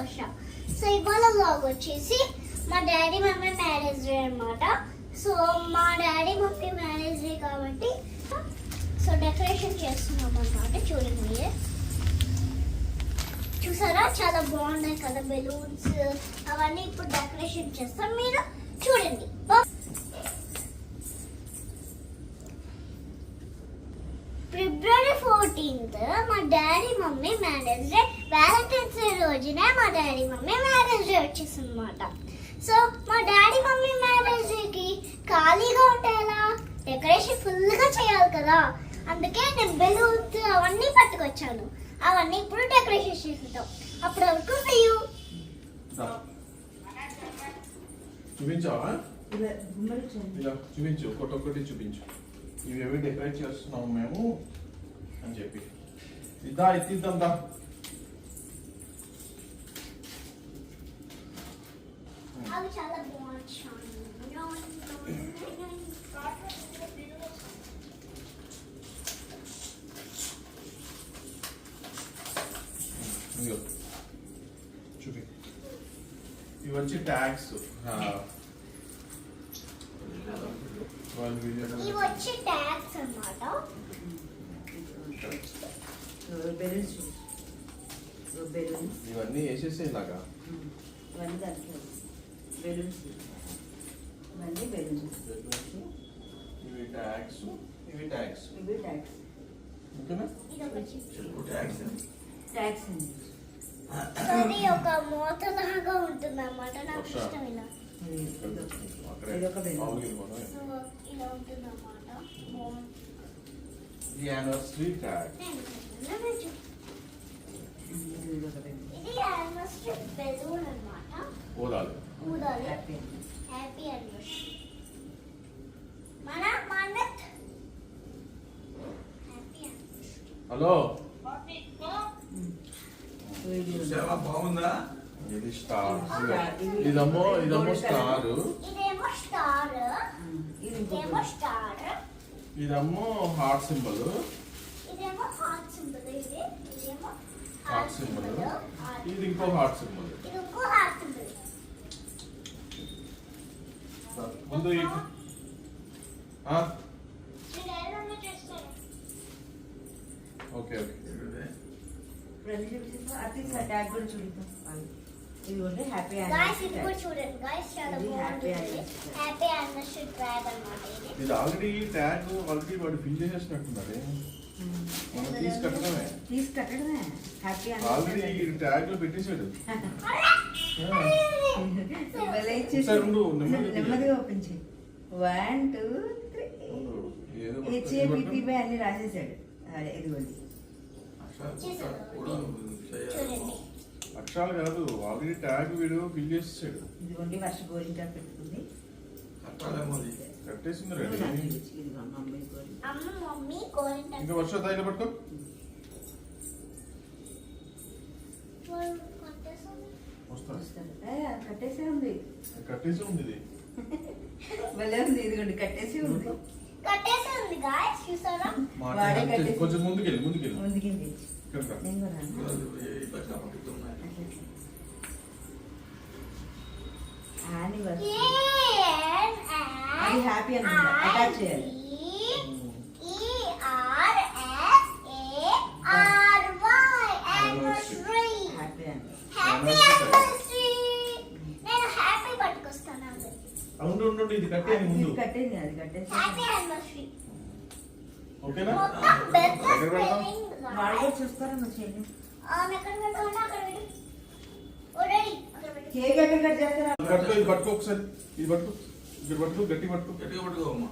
వర్ష. So ఇవాళ vlog వచ్చేసి మా డాడీ మమ్మీ మ్యారేజ్ డే అనమాట. సో మా డాడీ మమ్మీ మ్యారేజ్ డే కాబట్టి సో డెకరేషన్ చేస్తున్నాం అనమాట. చూడండి మీరే, చూసారా చాలా బాగున్నాయి కదా బెలూన్స్ అవన్నీ. ఇప్పుడు డెకరేషన్ చేస్తాం, మీరు చూడండి. ఫిబ్రవరి 14th మా daddy mummy marriage day. Valentine's day రోజునే మా డాడీ మమ్మీ మ్యారేజ్ డే వచ్చేసింది అనమాట. సో మా డాడీ మమ్మీ మ్యారేజ్ డేకి ఖాళీగా ఉంటే ఎలా, డెకరేషన్ ఫుల్గా చేయాలి కదా. అందుకే నేను బెలూన్స్ అవన్నీ పట్టుకొచ్చాను. అవన్నీ ఇప్పుడు డెకరేషన్ చేసేద్దాం. అప్పటి వరకు మీరు చూపించావా? చూపించు, ఒక్కొక్కటి చూపించు. ఇవేవి డెకరేట్ చేస్తున్నాము మేము అని చెప్పి. ఇద్దా ఇద్దాం దా. అవి చాలా బాగుంటాయి. చూపి. ఇవి వచ్చి ట్యాగ్స్. ఇవి వచ్చి ట్యాగ్స్ అన్నమాట. ఇవన్నీ వేసేసే ఇలాగా. ఇవన్నీ దాంట్లో బెలూన్స్, ఇవన్నీ బెలూన్స్. ఇవి ట్యాగ్స్, ఇవి ట్యాగ్స్. ఇవి ట్యాగ్స్. ఓకేనా? ట్యాగ్స్ అండి. అది ఒక మూతలాగా ఉంటుంది అన్నమాట. నాకు ఇష్టం ఇలా. ఇదొక బెలూన్. సో ఇలా ఉంటుంది అన్నమాట. The anniversary tag. ఇది యానివర్సరీ బెలూన్ అన్నమాట. ఊదాలి. ఊదాలి. Happy happy anniversary. మన మనత్ హ్యాపీ యానివర్సరీ. హలో, బాగుందా? ఇది స్టార్. ఇదమ్మో స్టార్. ఇదేమో స్టార్. ఇదేమో స్టార్. ఇదమ్మో హార్ట్ సింబల్. ఇదేమో హార్ట్ సింబల్. ఇదేమో హార్ట్ సింబల్. ఇది ఇంకో హార్ట్ సింబల్. ఇది ఇంకో హార్ట్ సింబల్. ముందు ఓకే ఓకే. ట్యాగ్ కూడా చూద్దాం. ఇది ఉంటే హ్యాపీ గాయ్స్ ఇది కూడా చూడండి గాయ్స్, చాలా బాగుంది. హ్యాపీ యానివర్సరీ ట్యాగ్ అన్నమాట ఇది. ఇది ఆల్రెడీ ట్యాగ్ ఆల్రెడీ వాడు ఫిల్ చేసేసినట్టున్నాడే. మనం తీసుకట్టడమే హ్యాపీ ఆల్రెడీ ట్యాగ్ లో పెట్టేశాడు. నెమ్మదిగా ఓపెన్ చేయి. 1 2 3 హెచ్ఏబిటిబై అన్ని రాసేసాడు. అదే ఇదిగోండి. చూడండి అక్షరాలు కాదు, ఆల్రెడీ ట్యాగ్ వీడు ఫిల్ చేసేసాడు. ఇదిగోండి వర్ష గోరింకా పెట్టుకుంది. కట్టేసింది రెడీ. అమ్మ మమ్మీ కోరింట. ఇంకా వర్ష తైలు పట్టుకో. కట్టేసే ఉంది. కట్టేసి ఉంది ఇది. భలే ఉంది. ఇదిగోండి కట్టేసి ఉంది. కట్టేసి ఉంది గాయ్స్, చూసారా? వాడే కట్టేసి కొంచెం ముందుకెళ్ళి ముందుకి ఇక్కడ నేను కూడా యానివర్సరీ అది హ్యాపీ అనుకుంటా. అటాచ్ చేయాలి. హ్యాపీ నేను హ్యాపీ పట్టుకొస్తాను. ఉండు ఇది కట్టేయండి ముందు. ఇది కట్టేది, అది కట్టేసి హ్యాపీ యానివర్సరీ. ఓకేనా? వాళ్ళు కూడా చూస్తారా మా చెల్లి? కేక్ ఎక్కడ కట్ చేస్తారా? పట్టుకో, ఇది పట్టుకో ఒకసారి. ఇది పట్టుకో, ఇది పట్టుకో, గట్టి పట్టుకో. గట్టిగా పట్టుకోమ్మా.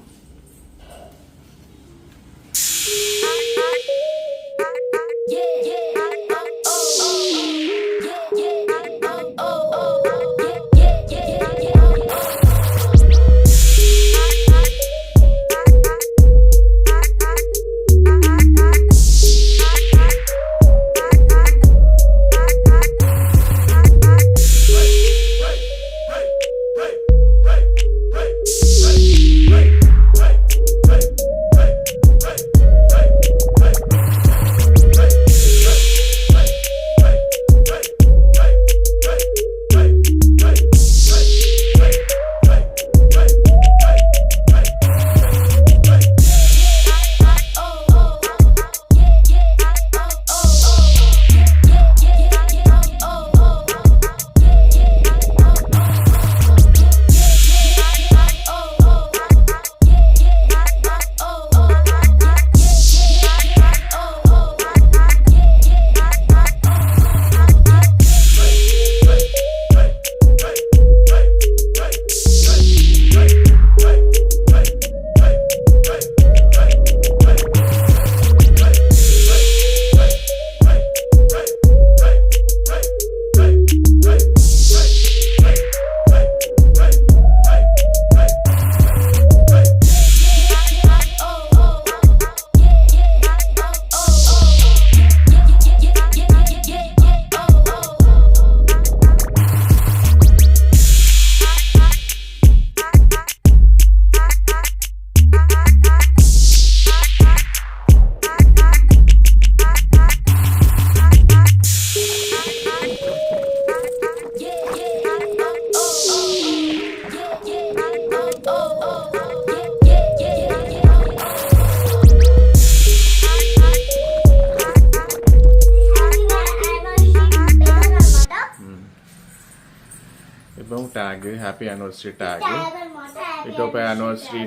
Tag, happy anniversary tag, tag అన్నమాట. ఇటు ఒక యానివర్సరీ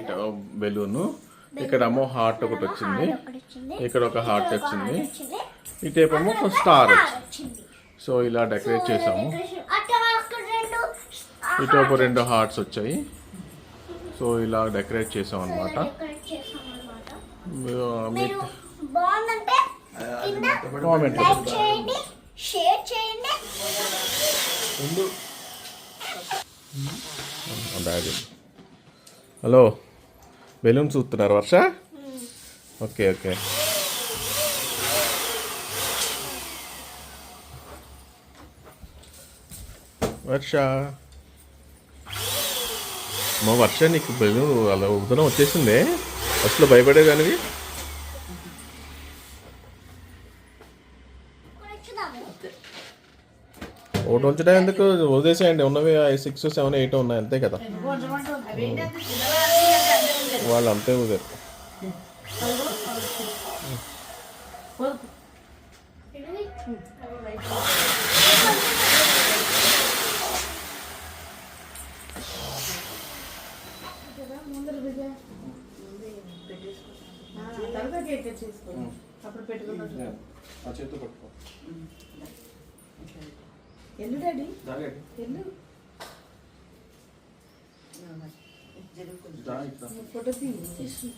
బెలూన్, ఇక్కడేమో హార్ట్ ఒకటి వచ్చింది, ఇక్కడ ఒక హార్ట్ వచ్చింది, ఇటేపేమో స్టార్ వచ్చింది. సో ఇలా డెకరేట్ చేసాము. ఇటు ఒక 2 హార్ట్స్ వచ్చాయి. సో ఇలా డెకరేట్ చేసాం అనమాట. మీరు బాగుందంటే కింద కామెంట్ లైక్ చేయండి, షేర్ చేయండి. హలో, బెలూన్ చూస్తున్నారు వర్ష? Okay okay. వర్ష, మా వర్ష నీకు బెలూన్ అలా ఉదనం వచ్చేసిందే, అసలు భయపడేదానివి. ఒకటి ఉంచడం ఎందుకు, వదిలేసేయండి. ఉన్నవి 6, 7, 8 ఉన్నాయి అంతే కదా. వాళ్ళు అంతే ఉదయం. అప్పుడు పెట్టుకున్నాడు. చేతితో పట్టుకో. ఎల్లు డాడీ, ఎల్లు. ఫోటో తీసు.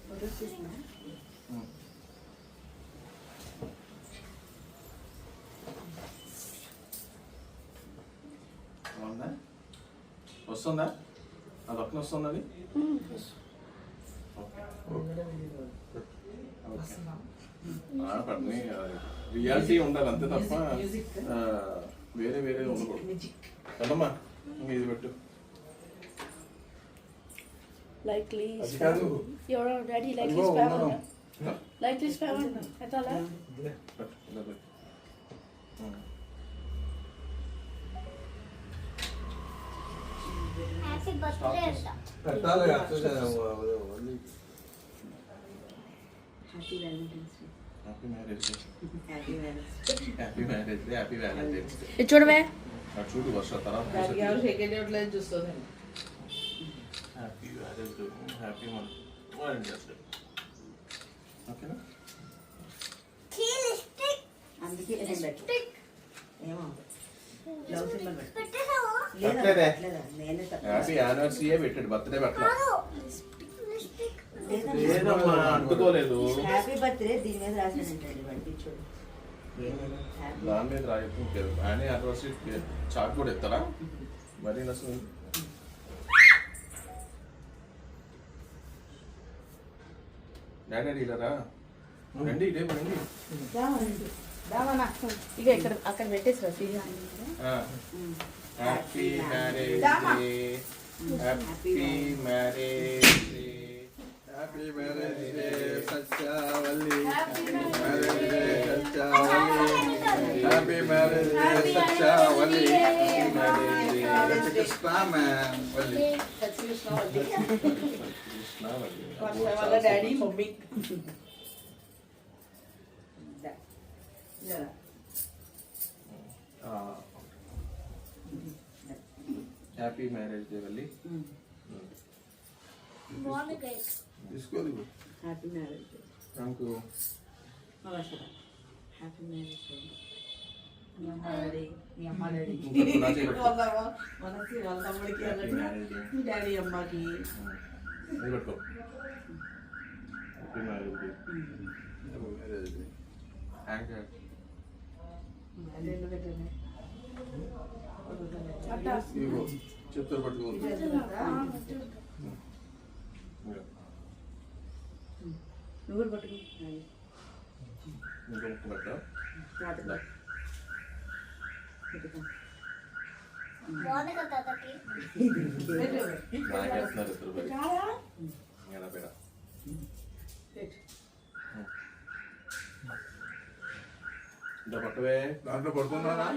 ఫోటో తీసిన. వస్తుందా? అది ఒక్క వస్తుంది. అది పడిని రియాలిటీ ఉండాలి అంతే తప్ప వేరే వేరే ఉండకూడదు. కదమ్మా, ఇది పెట్టు. Like Lee's అది కాదు. family. Your daddy like అదిగో his ఉన్నాను. family. Like his family. Atala. పెట్టు, ఇలా పెట్టు. హ్యాపీ బర్త్డే అంట. పెట్టాలి happy Valentine's day. Happy marriage day. Happy Valentine's happy marriage day. Happy Valentine's day. ఇది చూడవే. చూడు వర్ష తర్వాత హ్యాపీ అవర్ సెకండ్ ఇయర్లో చూస్తుంది. Happy marriage day. Happy Valentine's day. ఓకేనా? కీ లిప్స్టిక్ అందుకే నేను పెట్టు. ఏమో లవ్ సింబల్ పెట్టు. పెట్టేసావా? పెట్టలేదే. లేదా నేనే తప్ప. హ్యాపీ యానివర్సరీ పెట్టాడు, బర్త్డే పెట్టలా. కాదు, లిప్స్టిక్ లేదమ్మా, అంటుకోలేదు. హ్యాపీ బర్త్డే దీని మీద రాసానంటండి వాడికి చూడు. దాని మీద రాయకు. ఆయన యానివర్సరీ చాట్ కూడా ఎత్తారా మరి నష్టం. డాడీ ఇలారా రండి, ఇదే రండి. ఇక ఇక్కడ అక్కడ పెట్టేసి happy marriage day. Happy marriage day. Happy marriage day Satyavalli. Marriage day Satyavalli. Happy marriage day Satyavalli. Krishnavalli. వాళ్ళ daddy mummy. Happy marriage day Valli. బాగుంది గైస్. తీసుకోదు. Happy marriage day. Thank you. Happy marriage day. మీ అమ్మ డాడీ, మీ అమ్మ డాడీ. ఇంకొక నా చేయి పెట్టు. మనకి వాళ్ళ తమ్ముడికి హ్యాపీ మ్యారేజ్ డే. మీ డాడీ అమ్మకి. ఇది పెట్టుకో. Happy marriage day. Thank you. రెండు పెట్టండి. ఇదిగో చెప్తారు పట్టుకో. నువ్వు కూడా పట్టుకో. ఇంకో ముక్క పెట్టా. బాగుంది కదా తాతకి. నాకేస్తున్నారు ఇద్దరు మరి. ఎలా పేడ ఇంత పట్టవే. దాంట్లో పడుతున్నారా?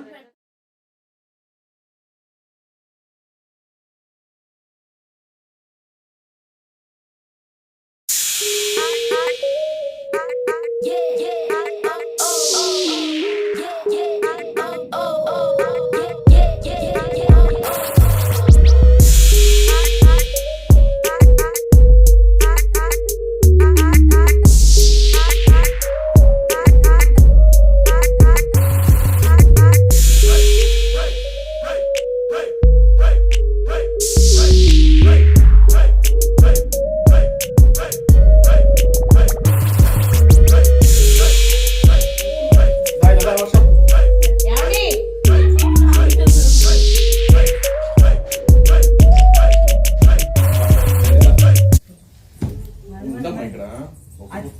Yeah.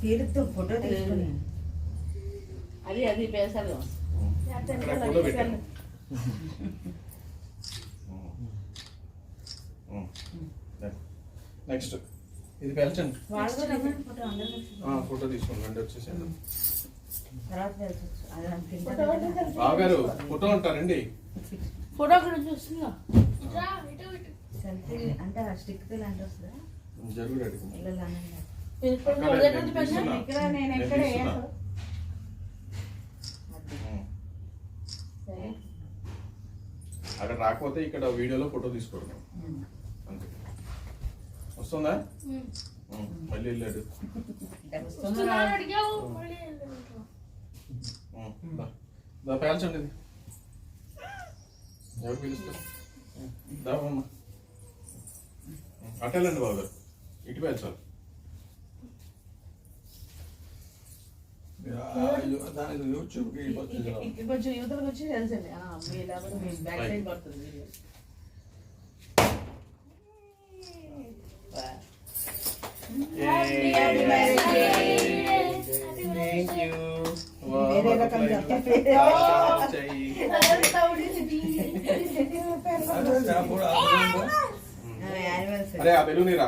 తీరుతో ఫోటో తీసుకుని అది పేసాలి అక్కడ ఫోటో పెట్టాను. నెక్స్ట్ ఇది పెంచండి. ఫోటో అందరూ ఫోటో తీసుకోండి, రండి వచ్చేసాను. తర్వాత వెళ్ళొచ్చు. అది నాకు తింటాను. బావగారు ఫోటో అంటారండి. ఫోటో అక్కడ చూస్తుందా సెల్ఫీ అంటే ఆ స్టిక్ తో లాంటి వస్తుందా జరుగుడు అడుగు. ఇళ్ళలో ఆనందం. ఇక్కడ నేను ఎక్కడ సరే అక్కడ రాకపోతే ఇక్కడ వీడియోలో ఫోటో తీసుకోవడం అంతే. వస్తుందా? మళ్ళీ వెళ్ళాడు. పేల్చండి ఇది. ఎవరు పిలుస్తారు? దావమ్మ అట్టెళ్ళండి బాబు గారు, ఇటు పేల్చాలి. దానికి యూట్యూబ్కి వచ్చింది. కొంచెం యువతలకు వచ్చి తెలుసండి మీ లేకపోతే మీ బ్యాక్ సైడ్ పడుతుంది వీడియో. Thank you. వేరే రకం చెప్పండి. అరే ఆ బెలూనిరా.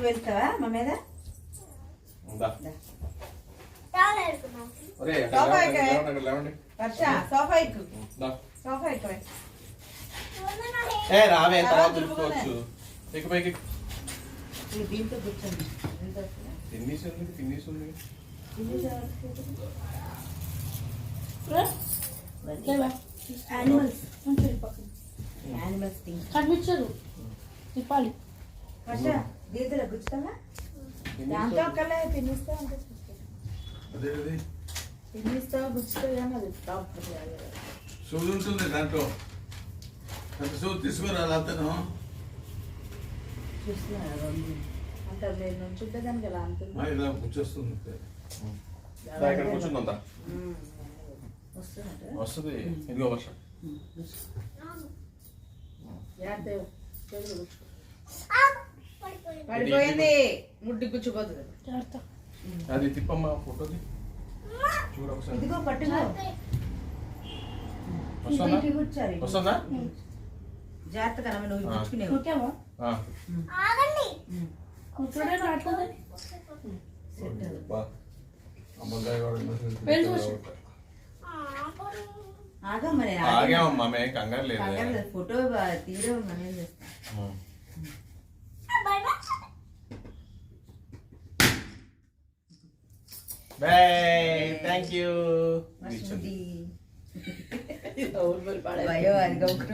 వెళ్తావా మా మీద సోఫా ఎక్కు సోఫా ఎక్కువ రావే తర్వాత తెలుసుకోవచ్చు. ఎక్కువ పైకి దీంతో కూర్చోండి ఫినిష్ ఉంది. యానిమల్స్ థింగ్ కనిపించదు తిప్పాలి. దీంతో కూర్చుతావా దాంతో కల్లా తినిస్తా అంటే అదేది తినిస్తావా గుచ్చుతుంది కానీ అది టాప్ సూది ఉంటుంది దాంట్లో. అంత సూది తీసుకురాలి అతను. చూస్తున్నారు అంటే నేను నుంచుంటే దానికి ఎలా అంటుంది ఇలా వచ్చేస్తుంది. ఇక్కడ కూర్చుందా? వస్తున్నట్టు వస్తుంది. ఇదిగో వర్ష. పడిపోయింది ముడ్డి కూర్చుపోతుంది జాగ్రత్త. అది తిప్పమ్మా ఫోటోది చూడ ఒకసారి. ఇదిగో పట్టుకో వస్తుందా? కూర్చోరు వస్తుందా? జాగ్రత్తగా నువ్వు కూర్చునేవు కూర్చావా కూర్చోడే రావట్లేదు. ఆగా మరి ఆగామమ్మా, మేము కంగారు లేదు. ఫోటో తీయడం మనం చేస్తాం. Bye, thank you. భయో అది గౌరవం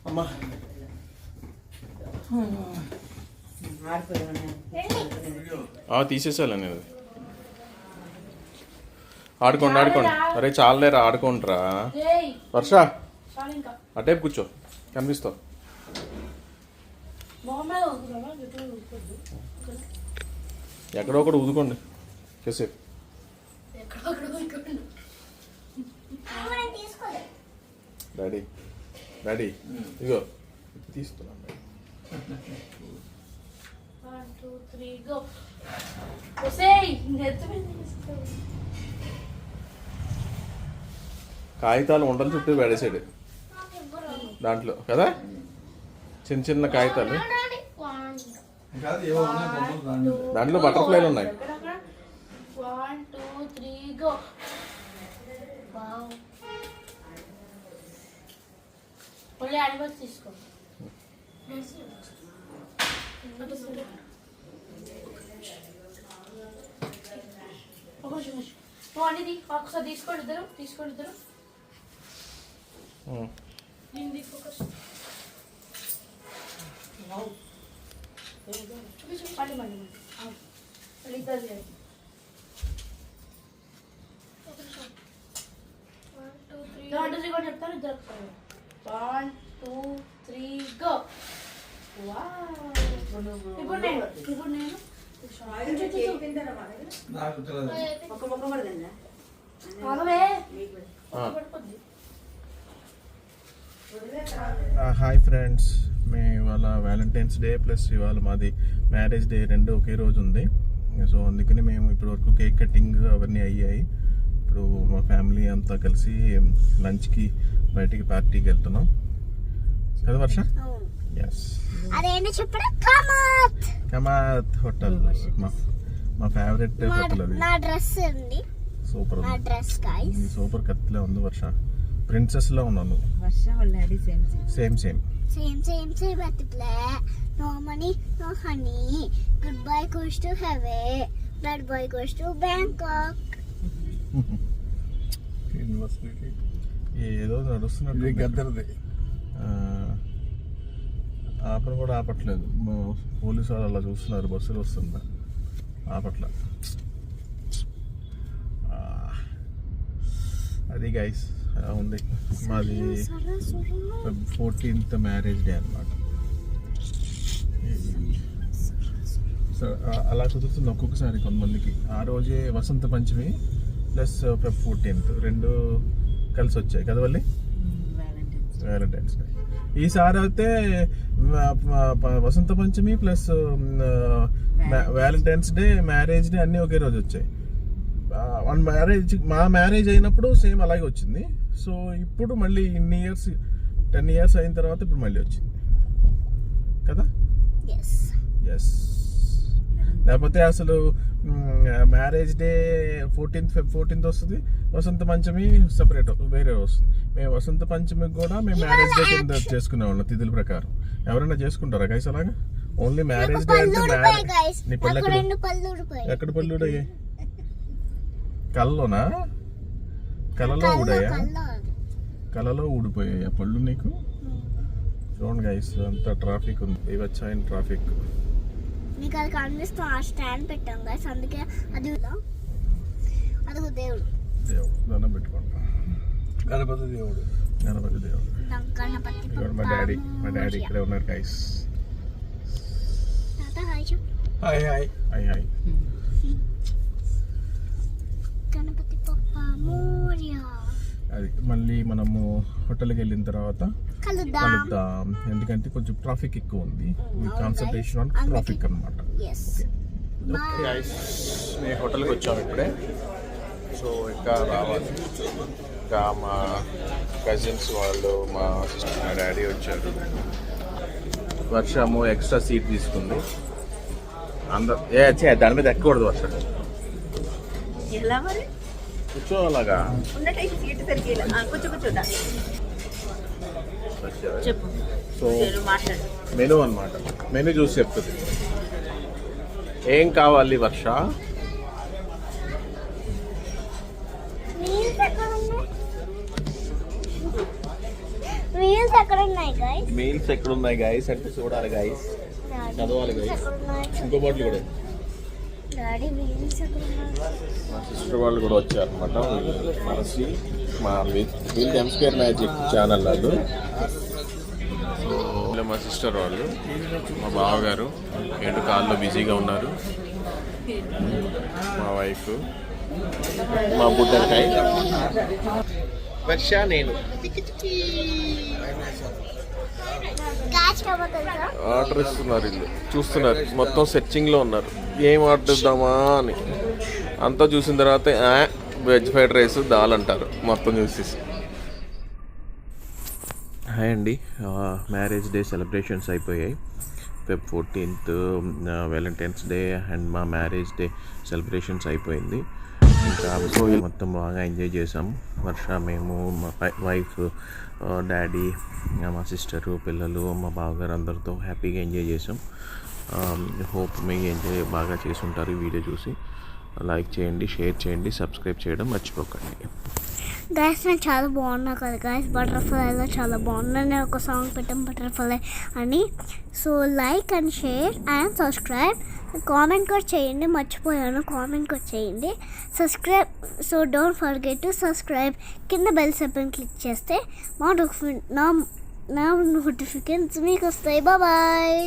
అమ్మా తీసేసాను నేను. ఆడుకోండి. అరే చాలేరా, ఆడుకోండిరా. వర్ష అటే కూర్చో, కనిపిస్తావు. ఎక్కడో ఒకటి ఊదుకోండి కాసేపు. డాడీ ఇగో తీస్తున్నాను. 1 2 3 గో. కాగితాలు ఉండలు చుట్టూ పడేసాడు దాంట్లో కదా, చిన్న చిన్న కాగితాలు. దాంట్లో బటర్ఫ్లైలు ఉన్నాయి. 1 2 3 గో. మళ్ళీ యానిమల్స్ తీసుకో. నువ్వు అన్ని ఒకసారి తీసుకోండి ఇద్దరు. దీన్ని ఫోకస్ మళ్ళీ ఇద్దరు చేయండి. 1 2 3 కూడా చెప్తాను, ఇద్దరు 1 2 3 గో. ఇప్పుడు నేను నాకు తెలియదు. ఒక మొక్క పడదండి ఆగవే. ఆ. పడిపోద్ది. హాయ్ ఫ్రెండ్స్, మేము ఇవాళ వ్యాలంటైన్స్ డే ప్లస్ ఇవాళ మాది మ్యారేజ్ డే రెండు ఒకే రోజు ఉంది. సో అందుకని మేము ఇప్పటివరకు కేక్ కటింగ్ అవన్నీ అయ్యాయి. ఇప్పుడు మా ఫ్యామిలీ అంతా కలిసి లంచ్కి బయటికి పార్టీకి వెళ్తున్నాం కదా వర్ష? ఎస్, అదేంటి చెప్పడం కమాత్ కమాత్ హోటల్, మా ఫేవరెట్ హోటల్ అది. నా డ్రెస్ ఉంది, సూపర్ నా డ్రెస్ గైస్ సూపర్ కత్తిలో ఉంది వర్ష, ప్రిన్సెస్ లో ఉన్నాను. వర్ష వాళ్ళ daddy same same same same అట్లా. No money no honey, good boy goes to heaven, bad boy goes to Bangkok. ఏదో నడుస్తున్నట్టు గద్దరది ఆపను కూడా ఆపట్లేదు. పోలీసు వాళ్ళు అలా చూస్తున్నారు, బస్సులు వస్తుందా ఆపట్ల. అది గైస్ అలా ఉంది. మాది 14th మ్యారేజ్ డే అన్నమాట. సో అలా కుదురుతుంది ఒక్కొక్కసారి కొంతమందికి. ఆ రోజే వసంత పంచమి ప్లస్ Feb 14th రెండు కలిసి వచ్చాయి కదా వాళ్ళి వ్యాలంటైన్స్ డే. ఈసారి అయితే Vasant Panchami plus valentine's day marriage day అన్నీ ఒకే రోజు వచ్చాయి. మా మ్యారేజ్ అయినప్పుడు సేమ్ అలాగే వచ్చింది. సో ఇప్పుడు మళ్ళీ 10 years అయిన తర్వాత ఇప్పుడు మళ్ళీ వచ్చింది కదా. ఎస్, లేకపోతే అసలు marriage day 14th Feb 14th వస్తుంది, వసంత పంచమి సెపరేట్ వేరే వస్తుంది. మేము వసంత పంచమికి కూడా మేము మ్యారేజ్ డే కింద చేసుకునేవాళ్ళం తిథుల ప్రకారం. ఎవరైనా చేసుకుంటారా గైస్ అలాగా? ఓన్లీ మ్యారేజ్ డే అంటే నీ పళ్ళు ఎక్కడ పళ్ళు ఊడయ్యాయి? కళ్ళలోనా? కళ్ళలో ఊడయ్యా? కళ్ళలో ఊడిపోయాయా పళ్ళు నీకు? చూడండి గైస్ అంత ట్రాఫిక్ ఉంది, ఇవచ్చాయని ట్రాఫిక్. మీకు అది కనిపిస్తాం, ఆ స్టాండ్ పెట్టాం గైస్, అందుకే అది అదిగో దేవుడు దండం పెట్టుకుంటా. గణపతి దేవుడు గణపతి మా డాడీ ఇక్కడే ఉన్నారు guys. Hi hi hi hi. Ganapati Bappa Morya. అది మళ్ళీ మనము హోటల్కి వెళ్ళిన తర్వాత కలుద్దాం, ఎందుకంటే కొంచెం ట్రాఫిక్ ఎక్కువ ఉంది. కాన్సన్ట్రేషన్ ఆన్ ట్రాఫిక్ అన్నమాట. మేము హోటల్కి వచ్చాము ఇప్పుడే. సో ఇంకా రావాలి, ఇంకా మా కజిన్స్ వాళ్ళు, మా సిస్టర్, మా డాడీ వచ్చారు. వర్షము ఎక్స్ట్రా సీట్ తీసుకుంది. అందరు దాని మీద ఎక్కకూడదు వర్ష, ఎలా మరి కూర్చోలాగా. సీట్ సరిగ్గా కూర్చోదా చెప్పు. సో మెనూ అన్నమాట, మెనూ చూసి చెప్తుంది ఏం కావాలి వర్ష. మీల్స్ ఎక్కడ ఉన్నాయి గైస్? మీల్స్ ఎక్కడ ఉన్నాయి గైస్ అంటే చూడాలి గైస్, చదవాలి గైస్. ఇంకో బాటిల్ కూడా. డాడీ మీల్స్ ఎక్కడ ఉన్నాయి? మా సిస్టర్ వాళ్ళు కూడా వచ్చారు అనమాట. మనసి మా వీళ్ళు M2 మ్యాజిక్ ఛానల్ వాళ్ళు. సో మా సిస్టర్ వాళ్ళు, మా బావగారు ఏంటో కాల్లో బిజీగా ఉన్నారు, మా వైఫ్, మా బుడ్డకాయ వర్ష, నేను. ఆర్డర్ ఇస్తున్నారు వీళ్ళు, చూస్తున్నారు మొత్తం సెర్చింగ్లో ఉన్నారు ఏం ఆర్డర్ ఇద్దామా అని. అంతా చూసిన తర్వాత వెజ్ ఫ్రైడ్ రైస్ దాల్ అంటారు మొత్తం చూసేసి. హాయ్ అండి, మ్యారేజ్ డే సెలబ్రేషన్స్ అయిపోయాయి. Feb 14th Valentine's day and మా మ్యారేజ్ డే సెలబ్రేషన్స్ అయిపోయింది. ఇంకా సో మొత్తం బాగా ఎంజాయ్ చేసాము. వర్ష, మేము, మా వైఫ్, డాడీ, మా సిస్టరు, పిల్లలు, మా బావగారు అందరితో హ్యాపీగా ఎంజాయ్ చేసాం. హోప్ మీకు ఎంజాయ్ బాగా చేసి ఉంటారు. ఈ వీడియో చూసి లైక్ చేయండి, షేర్ చేయండి, సబ్స్క్రైబ్ చేయడం మర్చిపోకండి. గైస్ నేను చాలా బాగున్నా కదా గైస్, బటర్ఫ్లైలో చాలా బాగున్నా. నేను ఒక సాంగ్ పెట్టాను బటర్ఫ్లై అని. So like and share and subscribe. Comment కూడా చేయండి, మర్చిపోయాను, కామెంట్ కూడా చేయండి. Subscribe, so don't forget to subscribe. కింద బెల్ సింబల్ క్లిక్ చేస్తే నా నోటిఫికేషన్స్ మీకు వస్తాయి. బాయ్.